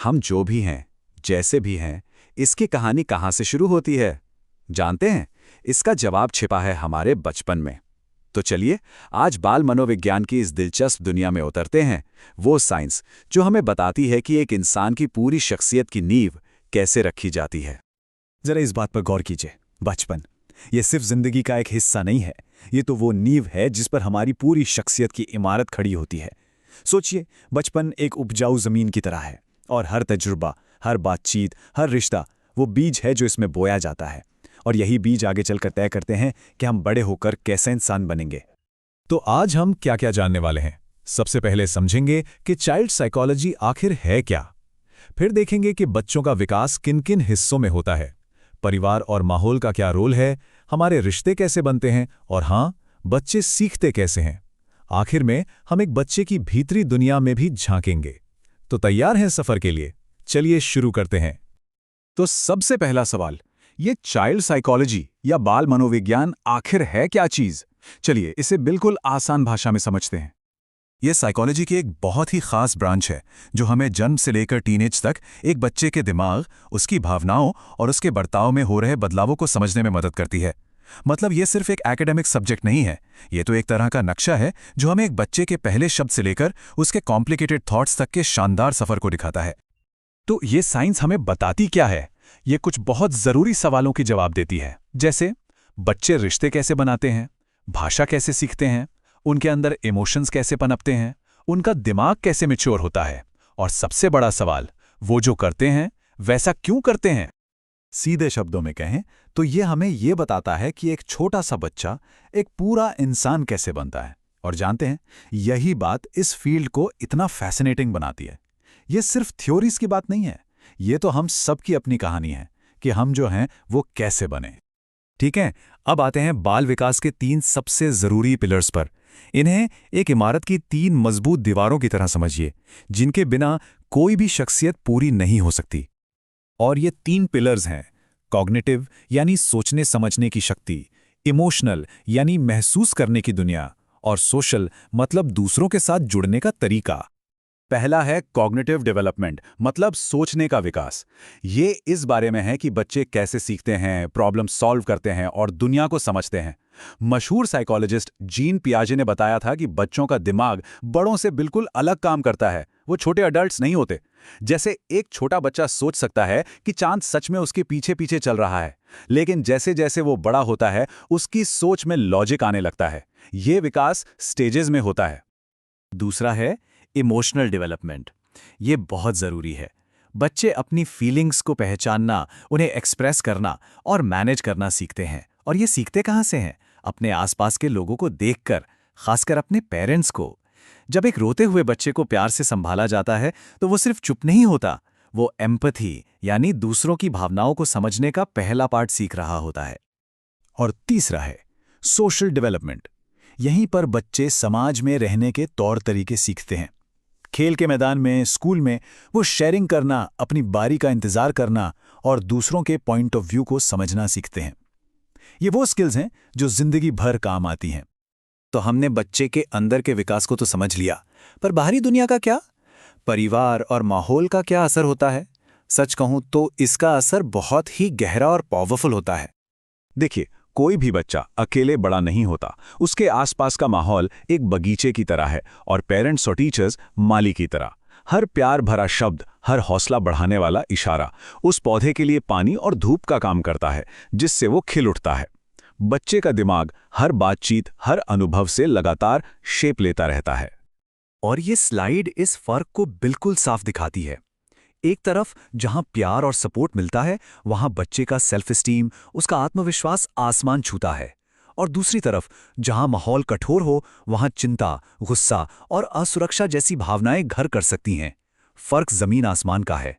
हम जो भी हैं, जैसे भी हैं, इसकी कहानी कहाँ से शुरू होती है? जानते हैं? इसका जवाब छिपा है हमारे बचपन में। तो चलिए, आज बाल मनोविज्ञान की इस दिलचस्प दुनिया में उतरते हैं, वो साइंस जो हमें बताती है कि एक इंसान की पूरी शख्सियत की नींव कैसे रखी जाती है। जरा इस बात पर गौर कीजिए। बचपन ये सिर्फ जिंदगी का एक हिस्सा नहीं है, ये तो वो नींव है जिस पर हमारी पूरी शख्सियत की इमारत खड़ी होती है। सोचिए, बचपन एक उपजाऊ जमीन की तरह है और हर तजुर्बा, हर बातचीत, हर रिश्ता वो बीज है जो इसमें बोया जाता है। और यही बीज आगे चलकर तय करते हैं कि हम बड़े होकर कैसे इंसान बनेंगे। तो आज हम क्या क्या जानने वाले हैं? सबसे पहले समझेंगे कि चाइल्ड साइकोलॉजी आखिर है क्या। फिर देखेंगे कि बच्चों का विकास किन किन हिस्सों में होता है, परिवार और माहौल का क्या रोल है, हमारे रिश्ते कैसे बनते हैं और हाँ, बच्चे सीखते कैसे हैं। आखिर में हम एक बच्चे की भीतरी दुनिया में भी झांकेंगे। तो तैयार हैं सफर के लिए? चलिए शुरू करते हैं। तो सबसे पहला सवाल, ये चाइल्ड साइकोलॉजी या बाल मनोविज्ञान आखिर है क्या चीज? चलिए इसे बिल्कुल आसान भाषा में समझते हैं। यह साइकोलॉजी की एक बहुत ही खास ब्रांच है जो हमें जन्म से लेकर टीनेज तक एक बच्चे के दिमाग, उसकी भावनाओं और उसके बर्ताव में हो रहे बदलावों को समझने में मदद करती है। मतलब ये सिर्फ एक एकेडमिक सब्जेक्ट नहीं है, ये तो एक तरह का नक्शा है जो हमें एक बच्चे के पहले शब्द से लेकर उसके कॉम्प्लिकेटेड थॉट्स तक के शानदार सफर को दिखाता है। तो ये साइंस हमें बताती क्या है? ये कुछ बहुत जरूरी सवालों की जवाब देती है, जैसे बच्चे रिश्ते कैसे बनाते हैं, भाषा कैसे सीखते हैं, उनके अंदर इमोशंस कैसे पनपते हैं, उनका दिमाग कैसे मैच्योर होता है, और सबसे बड़ा सवाल, वो जो करते हैं वैसा क्यों करते हैं। सीधे शब्दों में कहें तो ये हमें ये बताता है कि एक छोटा सा बच्चा एक पूरा इंसान कैसे बनता है। और जानते हैं, यही बात इस फील्ड को इतना फैसिनेटिंग बनाती है। ये सिर्फ थ्योरीज की बात नहीं है, ये तो हम सबकी अपनी कहानी है कि हम जो हैं वो कैसे बने। ठीक है, अब आते हैं बाल विकास के 3 सबसे जरूरी पिलर्स पर। इन्हें एक इमारत की 3 मजबूत दीवारों की तरह समझिए, जिनके बिना कोई भी शख्सियत पूरी नहीं हो सकती। और ये 3 पिलर्स हैं: कॉग्निटिव यानी सोचने समझने की शक्ति, इमोशनल यानी महसूस करने की दुनिया, और सोशल मतलब दूसरों के साथ जुड़ने का तरीका। पहला है कॉग्निटिव डेवलपमेंट, मतलब सोचने का विकास। ये इस बारे में है कि बच्चे कैसे सीखते हैं, प्रॉब्लम सॉल्व करते हैं और दुनिया को समझते हैं। मशहूर साइकोलॉजिस्ट जीन पियाजे ने बताया था कि बच्चों का दिमाग बड़ों से बिल्कुल अलग काम करता है, वो छोटे अडल्ट्स नहीं होते। जैसे एक छोटा बच्चा सोच सकता है कि चांद सच में उसके पीछे पीछे चल रहा है, लेकिन जैसे जैसे वो बड़ा होता है उसकी सोच में लॉजिक आने लगता है। ये विकास स्टेजेस में होता है। दूसरा है इमोशनल डेवलपमेंट। ये बहुत ज़रूरी है। बच्चे अपनी फीलिंग्स को पहचानना, उन्हें एक्सप्रेस करना और मैनेज करना सीखते हैं। और ये सीखते कहाँ से हैं? अपने आसपास के लोगों को देखकर, खासकर अपने पेरेंट्स को। जब एक रोते हुए बच्चे को प्यार से संभाला जाता है तो वो सिर्फ चुप नहीं होता, वो एम्पैथी यानी दूसरों की भावनाओं को समझने का पहला पार्ट सीख रहा होता है। और तीसरा है सोशल डेवलपमेंट। यहीं पर बच्चे समाज में रहने के तौर तरीके सीखते हैं। खेल के मैदान में, स्कूल में वो शेयरिंग करना, अपनी बारी का इंतजार करना और दूसरों के पॉइंट ऑफ व्यू को समझना सीखते हैं। ये वो स्किल्स हैं जो जिंदगी भर काम आती हैं। तो हमने बच्चे के अंदर के विकास को तो समझ लिया, पर बाहरी दुनिया का क्या? परिवार और माहौल का क्या असर होता है? सच कहूं तो इसका असर बहुत ही गहरा और पावरफुल होता है। देखिए, कोई भी बच्चा अकेले बड़ा नहीं होता। उसके आसपास का माहौल एक बगीचे की तरह है और पेरेंट्स और टीचर्स माली की तरह। हर प्यार भरा शब्द, हर हौसला बढ़ाने वाला इशारा उस पौधे के लिए पानी और धूप का काम करता है, जिससे वो खिल उठता है। बच्चे का दिमाग हर बातचीत, हर अनुभव से लगातार शेप लेता रहता है। और ये स्लाइड इस फर्क को बिल्कुल साफ दिखाती है। एक तरफ जहां प्यार और सपोर्ट मिलता है, वहां बच्चे का सेल्फ एस्टीम, उसका आत्मविश्वास आसमान छूता है। और दूसरी तरफ जहां माहौल कठोर हो, वहां चिंता, गुस्सा और असुरक्षा जैसी भावनाएं घर कर सकती हैं। फर्क जमीन आसमान का है।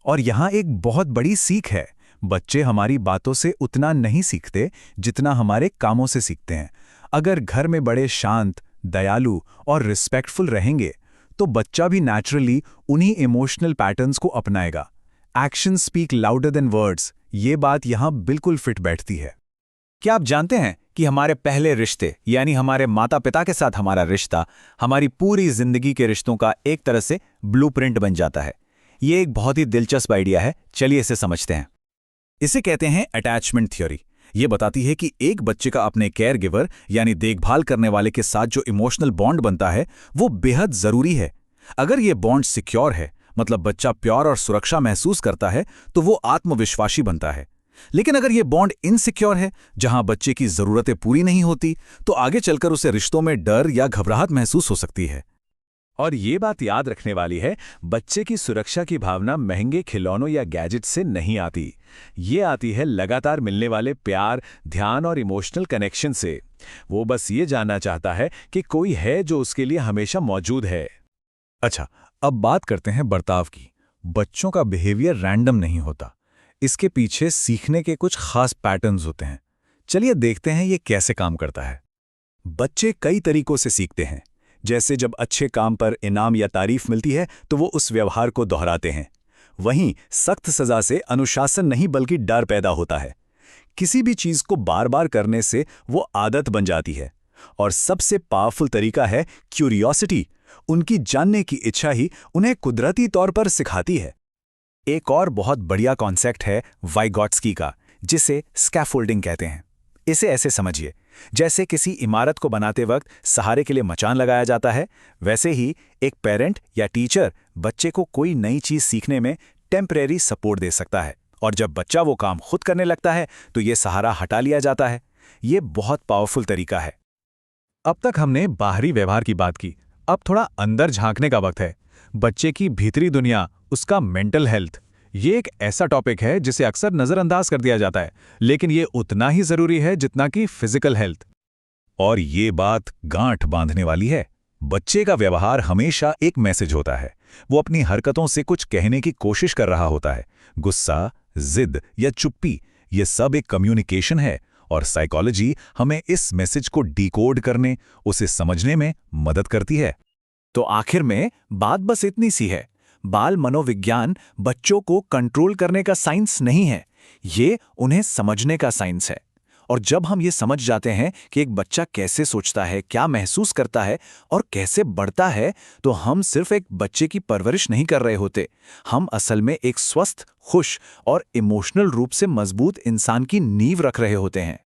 और यहां एक बहुत बड़ी सीख है। बच्चे हमारी बातों से उतना नहीं सीखते जितना हमारे कामों से सीखते हैं। अगर घर में बड़े शांत, दयालु और रिस्पेक्टफुल रहेंगे तो बच्चा भी नेचुरली उन्हीं इमोशनल पैटर्न्स को अपनाएगा। Action speak louder than words, ये बात यहां बिल्कुल फिट बैठती है। क्या आप जानते हैं कि हमारे पहले रिश्ते यानी हमारे माता पिता के साथ हमारा रिश्ता हमारी पूरी जिंदगी के रिश्तों का एक तरह से ब्लूप्रिंट बन जाता है। ये एक बहुत ही दिलचस्प आइडिया है, चलिए इसे समझते हैं। इसे कहते हैं अटैचमेंट थ्योरी। ये बताती है कि एक बच्चे का अपने केयर गिवर यानी देखभाल करने वाले के साथ जो इमोशनल बॉन्ड बनता है वो बेहद जरूरी है। अगर ये बॉन्ड सिक्योर है, मतलब बच्चा प्यार और सुरक्षा महसूस करता है, तो वो आत्मविश्वासी बनता है। लेकिन अगर ये बॉन्ड इनसिक्योर है, जहां बच्चे की जरूरतें पूरी नहीं होती, तो आगे चलकर उसे रिश्तों में डर या घबराहट महसूस हो सकती है। और ये बात याद रखने वाली है, बच्चे की सुरक्षा की भावना महंगे खिलौनों या गैजेट से नहीं आती। ये आती है लगातार मिलने वाले प्यार, ध्यान और इमोशनल कनेक्शन से। वो बस ये जानना चाहता है कि कोई है जो उसके लिए हमेशा मौजूद है। अच्छा, अब बात करते हैं बर्ताव की। बच्चों का बिहेवियर रैंडम नहीं होता। इसके पीछे सीखने के कुछ खास पैटर्न्स होते हैं। चलिए देखते हैं ये कैसे काम करता है। बच्चे कई तरीकों से सीखते हैं। जैसे जब अच्छे काम पर इनाम या तारीफ मिलती है तो वो उस व्यवहार को दोहराते हैं। वहीं सख्त सजा से अनुशासन नहीं बल्कि डर पैदा होता है। किसी भी चीज को बार बार करने से वो आदत बन जाती है। और सबसे पावरफुल तरीका है क्यूरियोसिटी। उनकी जानने की इच्छा ही उन्हें कुदरती तौर पर सिखाती है। एक और बहुत बढ़िया कॉन्सेप्ट है वाइगॉट्स्की का, जिसे स्कैफोल्डिंग कहते हैं। इसे ऐसे समझिए, जैसे किसी इमारत को बनाते वक्त सहारे के लिए मचान लगाया जाता है, वैसे ही एक पेरेंट या टीचर बच्चे को कोई नई चीज सीखने में टेम्परेरी सपोर्ट दे सकता है। और जब बच्चा वो काम खुद करने लगता है तो ये सहारा हटा लिया जाता है। ये बहुत पावरफुल तरीका है। अब तक हमने बाहरी व्यवहार की बात की, अब थोड़ा अंदर झांकने का वक्त है। बच्चे की भीतरी दुनिया, उसका मेंटल हेल्थ। ये एक ऐसा टॉपिक है जिसे अक्सर नजरअंदाज कर दिया जाता है, लेकिन ये उतना ही जरूरी है जितना कि फिजिकल हेल्थ। और ये बात गांठ बांधने वाली है। बच्चे का व्यवहार हमेशा एक मैसेज होता है। वो अपनी हरकतों से कुछ कहने की कोशिश कर रहा होता है। गुस्सा, जिद या चुप्पी, ये सब एक कम्युनिकेशन है। और साइकोलॉजी हमें इस मैसेज को डिकोड करने, उसे समझने में मदद करती है। तो आखिर में बात बस इतनी सी है, बाल मनोविज्ञान बच्चों को कंट्रोल करने का साइंस नहीं है, ये उन्हें समझने का साइंस है। और जब हम ये समझ जाते हैं कि एक बच्चा कैसे सोचता है, क्या महसूस करता है और कैसे बढ़ता है, तो हम सिर्फ एक बच्चे की परवरिश नहीं कर रहे होते, हम असल में एक स्वस्थ, खुश और इमोशनल रूप से मजबूत इंसान की नींव रख रहे होते हैं।